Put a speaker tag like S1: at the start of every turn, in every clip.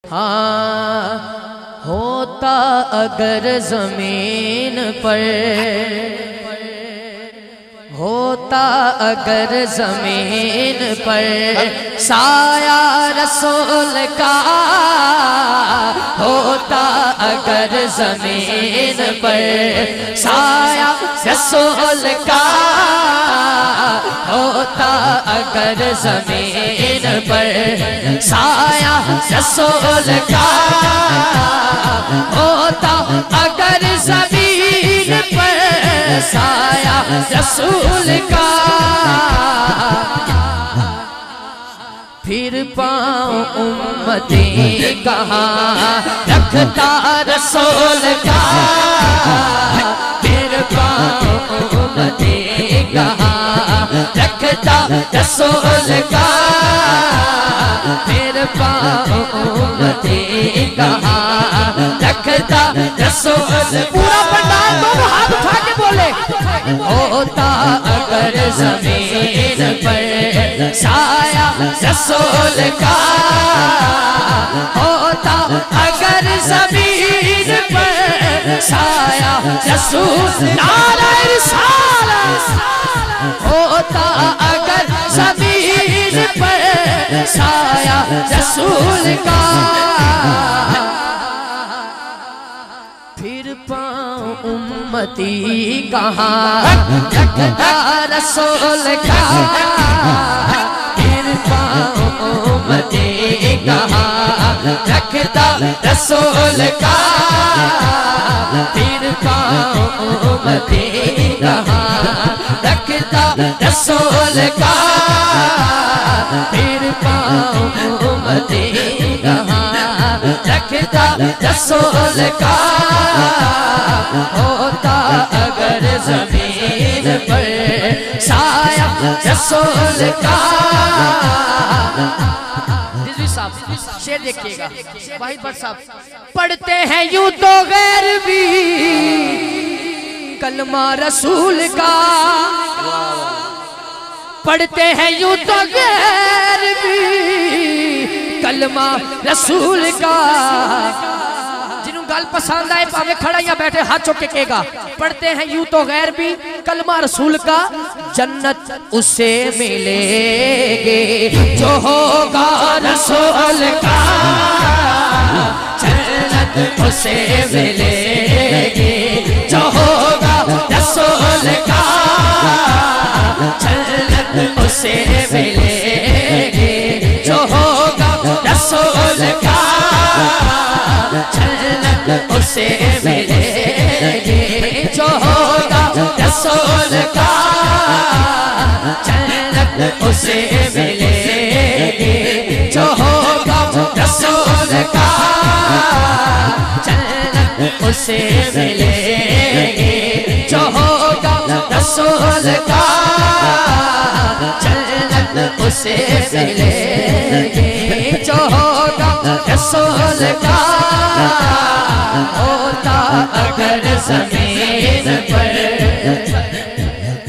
S1: हाँ होता अगर जमीन पर, होता अगर जमीन पर साया रसूल का, होता अगर जमीन पर साया रसूल का, होता अगर जमीन पर साया रसूल का, होता अगर जमीन पर साया रसूल का, फिर पाँव उम्मती कहाँ रखता रसूल का, फिर पाँव उम्मती कहाँ रखता रसूल का, फिर पाँव उम्मती कहाँ रखता रसूल। पूरा पंडाल दोनों हाथ उठा के बोले, होता अगर जमीन पर साया रसूल का, होता अगर जमीन पर साया रसूल। नारे रिसालत, होता अगर जमीन पर साया रसूल का, फिर पाँव उम्मती कहाँ रखता रसूल का, फिर पाँव उम्मती कहाँ रखता रसूल का, फिर पाँव उम्मती कहाँ रखता रसूल का, फिर पाँव उम्मती कहाँ रखता रसूल का, होता अगर जमीन पर साया रसूल का। शेर देखिएगा वाहिद भट्ट साहब, पढ़ते हैं यूं तो गैर भी कलमा रसूल का, पढ़ते हैं यूं तो गैर भी कलमा रसूल का। जिन्हों गल पसंद आए भावे खड़ा या बैठे हाथ चौके कहेगा, पढ़ते हैं यूं तो गैर भी कलमा रसूल का, जन्नत उससे मिलेगी जो होगा रसूल का, जन्नत उससे मिलेगी जो होगा रसूल का, जन्नत उससे मिलेगी जो होगा रसूल का, जन्नत उससे मिलेगी जो होगा रसूल का, जन्नत उससे मिलेगी जो होगा रसूल का, जन्नत उससे मिलेगी जो होगा रसूल का, जन्नत उससे मिलेगी जो होगा रसूल का, होता अगर जमीन पर।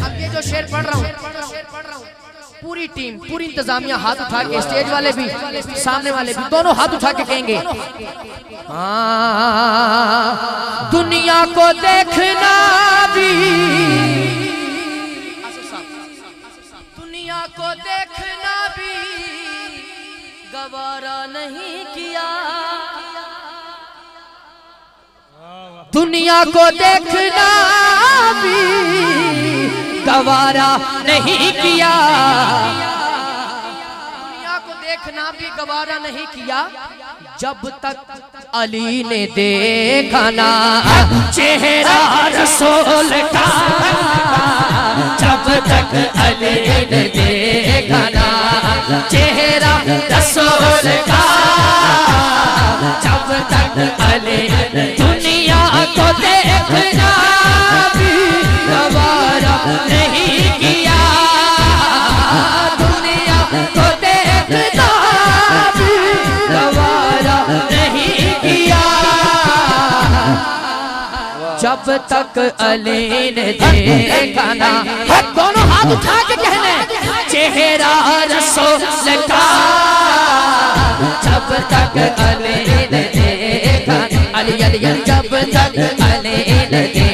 S1: अब ये जो शेर पढ़ रहा हूँ, पूरी टीम पूरी इंतजामिया हाथ उठा के, स्टेज वाले भी सामने वाले भी दोनों हाथ उठा के कहेंगे, दुनिया को देखना भी, दुनिया को देखना भी गवारा नहीं किया, दुनिया को देखना भी गवारा नहीं किया, दुनिया को देखना भी गवारा नहीं किया, जब तक अली ने देखा ना चेहरा रसूल का, जब तक अली ने देखा ना चेहरा रसूल का, जब तक अली दुनिया को देखना भी गवारा नहीं किया, दुनिया को देखना भी गवारा नहीं किया, जब तक अली ने देखा ना। दोनों हाथ उठा के कहने चेहरा रसूल का जब तक अली ने देखा, अली अली अली जब तक अली ने देखा,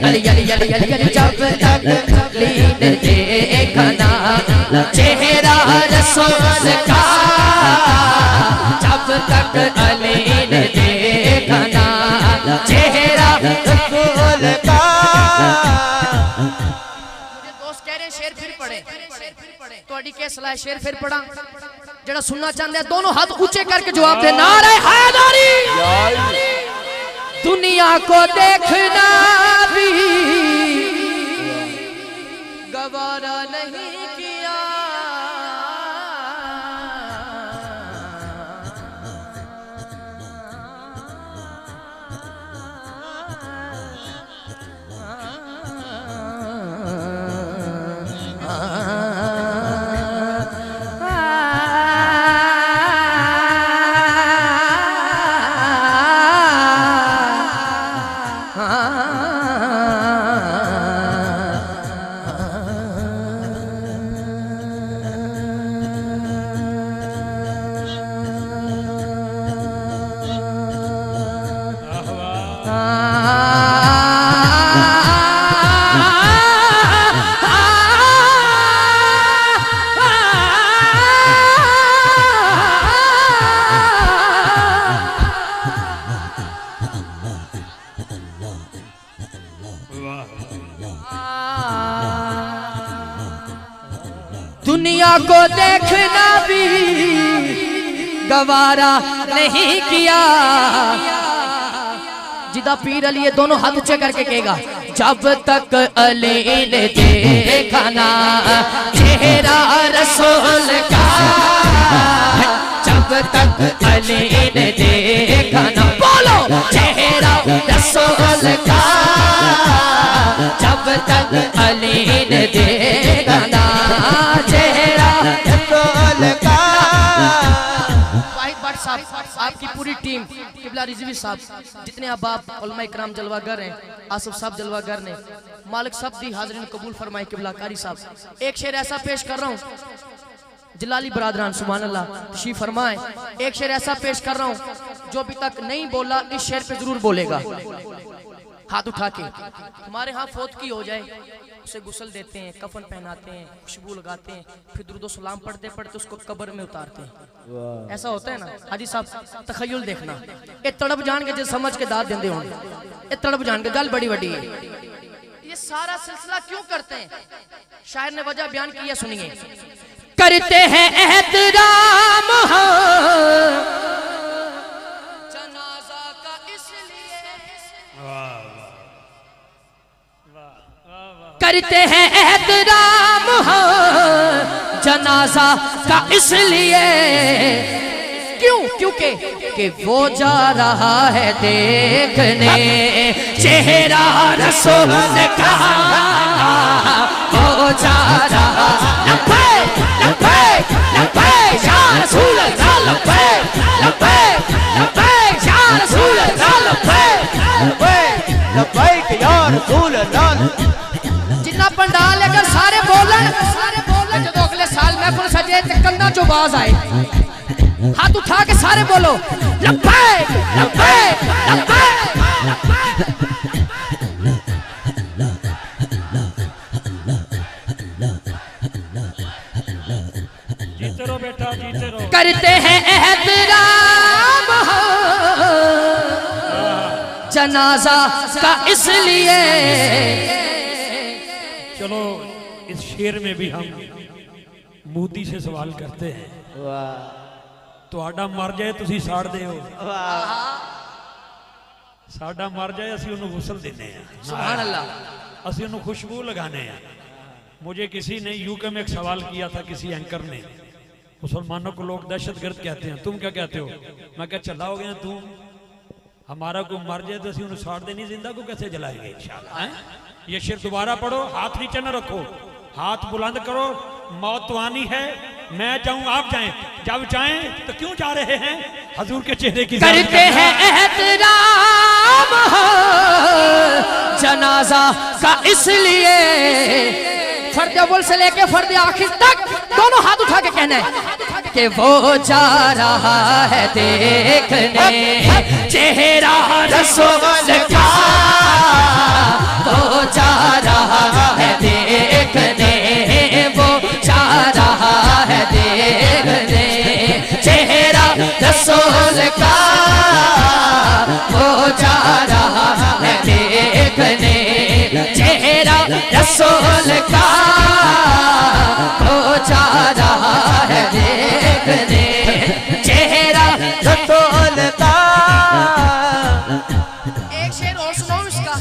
S1: अली अली अली अली अली जब तक अली ने देखा ना चेहरा रसूल का, जब तक अली ने देखा ना चेहरा रसूल का। मुझे दोस्त कह रहे हैं शेर फिर पढ़े, तो के सलाह शेर फिर पढ़ा। जरा सुनना चाहते हैं दोनों हाथ ऊंचे करके जवाब दे। नारे हैदरी। दुनिया को देखना भी गवारा नहीं किया, दुनिया को देखना भी गवारा नहीं किया। जिदा पीर अली दोनों हाथ ऊंचे करके कहेगा, जब तक अली ने देखा ना चेहरा रसूल का, जब तक अली ने देखा ना, बोलो चेहरा रसूल का, जब तक अली ने देखा ना चेहरा रसूल का। वाहिद भट्ट साहब, आपकी पूरी टीम, किबला रिजवी साहब, जितने अहबाब उलमा इकराम जलवागर हैं, आसिफ साहब जलवागर ने, मालिक सब दी हाजरीन कबूल फरमाए। किबला कारी साहब एक शेर ऐसा पेश कर रहा हूँ, जलाली बरादरान सुभान अल्लाह तशरीफ फरमाए। एक शेर ऐसा पेश कर रहा हूँ जो अभी तक नहीं बोला इस शेर पे जरूर बोलेगा। हाथ उठा के हमारे यहाँ फौत की हो जाए उसे गुस्ल देते हैं, कफन पहनाते हैं, खुशबू लगाते हैं, फिर दुरूद सलाम पढ़ते पढ़ते उसको कब्र में उतारते हैं। ऐसा होता है ना हाजी साहब, तखय्युल देखना। ये तड़प जान के जो समझ के दाद देंदे होंगे, ये तड़प जान के गल बड़ी बड़ी है। ये सारा सिलसिला क्यों करते हैं? शायर ने वजह बयान की है, सुनिए। करते हैं एहतराम जनाजा का इसलिए, करते हैं एहतराम जनाजा का इसलिए, क्यों? क्योंकि कि वो जा रहा है देखने चेहरा रसूल का, वो जा रहा लपे लपे लपे या रसूल अल्लाह, लपे लपे लपे या रसूल अल्लाह, लपे लपे लपे या रसूल अल्लाह। जिन्ना पंडाल अगर सारे बोलन जो अगले साल महफिल सजे ते कंधा चो आवाज आए, हाथ उठा के सारे बोलो लपे लपे लपे। जीते रहो बेटा, जीते रहो। करते हैं एहतराम जनाजा का इसलिए।
S2: चलो इस शेर में भी हम मोदी से सवाल करते हैं, तुहाडा मर जाए तुसी साड़ दे हो, साडा मर जाए असी उन्हें गुस्ल देने हैं,
S1: सुभान अल्लाह,
S2: असी उन्हें खुशबू लगाने हैं। मुझे किसी ने यूके में एक सवाल किया था, किसी एंकर ने, मुसलमानों को लोग दहशतगर्द कहते हैं, तुम क्या कहते हो? मैं क्या चला हो गया तू, हमारा को मर जाए तो असी उन्हें साड़ देनी, जिंदा को कैसे जलाएंगे इंशाअल्लाह। ये शेर दोबारा पढ़ो, हाथ नीचे न रखो, हाथ बुलंद करो। मौत तो आनी है, मैं जाऊं आप जाएं, जब चाहें तो क्यों जा रहे हैं हजूर के चेहरे की।
S1: करते हैं एहतराम जनाजा का इसलिए, फर्द अव्वल से लेके फर्द आखिर तक दोनों हाथ उठा के कहना है कि वो जा रहा है देखने चेहरा रसूल का, वो जा रहा है देखने, वो जा रहा है देखने चेहरा रसूल का, वो जा रहा है देखने चेहरा रसूल का, वो जा रहा है देखने चेहरा रसूल का। एक शेर और सुनाओ इसका,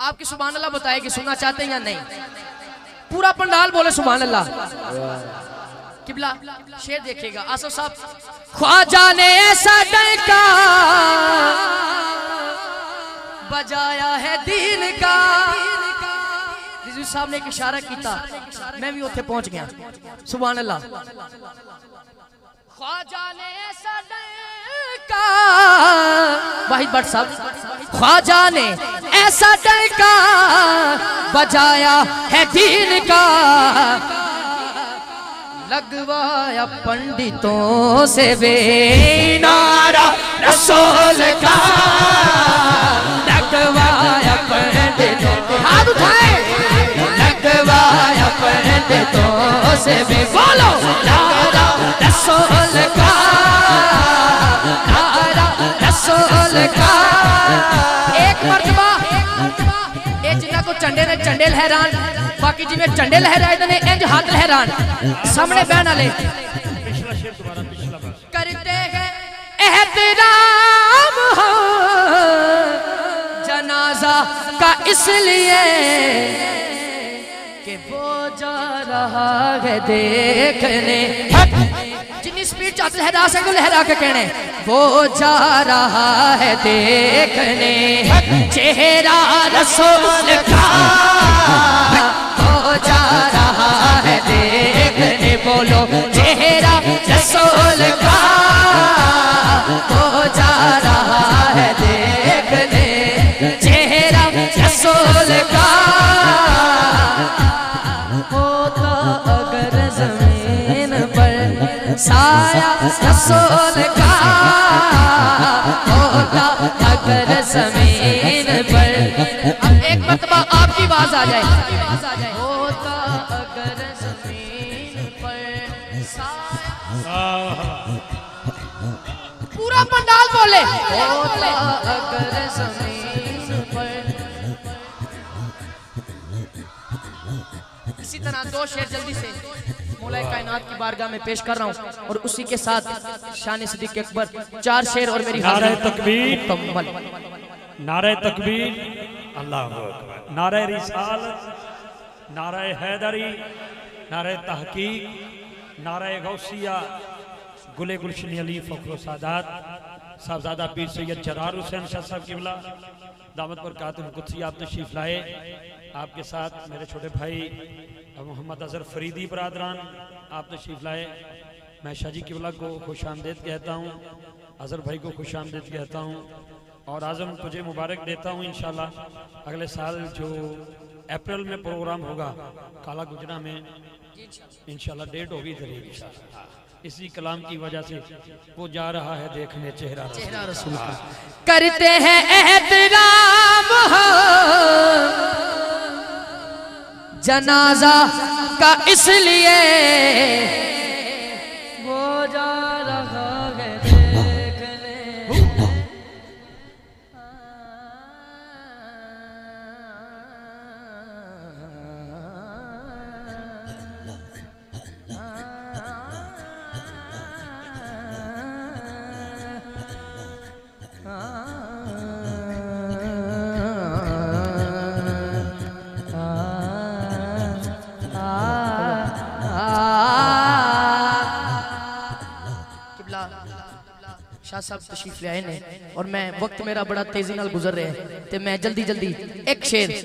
S1: आपकी सुभान अल्लाह बताए कि सुनना चाहते हैं या नहीं। पूरा पंडाल बोले सुभान अल्लाह। किबला शेर देखिएगा आसफ साहब। ख्वाजा ने ऐसा डंका बजाया है दीन का, रिजवी साहब ने एक इशारा किया, मैं भी उत्थे पहुंच गया। सुभान अल्लाह। ख्वाजा ने ऐसा डंका, वाहिद भट्ट साहब, ख्वाजा ने ऐसा डंका बजाया है दीन का, लगवाया पंडितों से वे नारा रसूल का, लगवाया पंडितों, हाथ उठाए, लगवाया पंडितों से वे, बोलो नारा रसूल का, नारा रसूल का। एक मर्तबा ये जिन्ना को चंडे ने चंडे लहरान, बाकी जिन्हें चंडे लहराए ने इंज हाथ लहरान, सामने बहन वाले करते हैं एहतराम हो जनाजा का इसलिए कि वो जा रहा है देखने, जितनी स्पीड चाहते लहरा सको लहरा के कहने, वो जा रहा है देखने चेहरा रसूल का, वो जा रहा है देखने, बोलो चेहरा रसूल का, वो जा रहा है देखने चेहरा रसूल का। होता अगर जमीन पर साया रसूल का, होता अगर जमीन पर, अब एक मरतबा आपकी आवाज आ जाए, होता अगर जमीन पर साया, पूरा पंडाल बोले, होता अगर जमीन पर। इसी तरह दो शेर जल्दी से मौला कायनात की बारगाह में पेश कर रहा हूँ और उसी के साथ शान सिद्दीक अकबर, चार शेर और मेरी
S2: नारे तकबीर,
S1: मुकम्मल।
S2: नारे तकबीर, अल्लाह अकबर, नारे रिसालत, नारे हैदरी, नारे तहकीक, नारे गौसिया, गुले गुलशन अली फखर सादात साहबजादा पीर सैयद जरार हुसैन शाह साहब किबला दामत बरकातुहुल कुद्सी आप तशरीफ लाए। आपके साथ मेरे छोटे भाई मोहम्मद अजहर फरीदी बरादरान आप तशरीफ लाए। मैं शाहजी किबला को खुश आमदेद कहता हूँ, अजहर भाई को खुश आमदेद कहता हूँ और आज़म तुझे मुबारक देता हूँ। इंशाल्लाह अगले साल जो अप्रैल में प्रोग्राम होगा काला गुजरा में, इंशाल्लाह डेट होगी इंशाल्लाह, इसी कलाम की वजह से वो जा रहा है देखने चेहरा रसूल का।
S1: करते हैं एहतराम हो जनाजा का इसलिए, वो जा रहा है देखने, शाह साहब तशरीफ ले आए ने और मैं वक्त मेरा बड़ा तेजी नाल गुजर रहा है, तो मैं जल्दी जल्दी एक शेर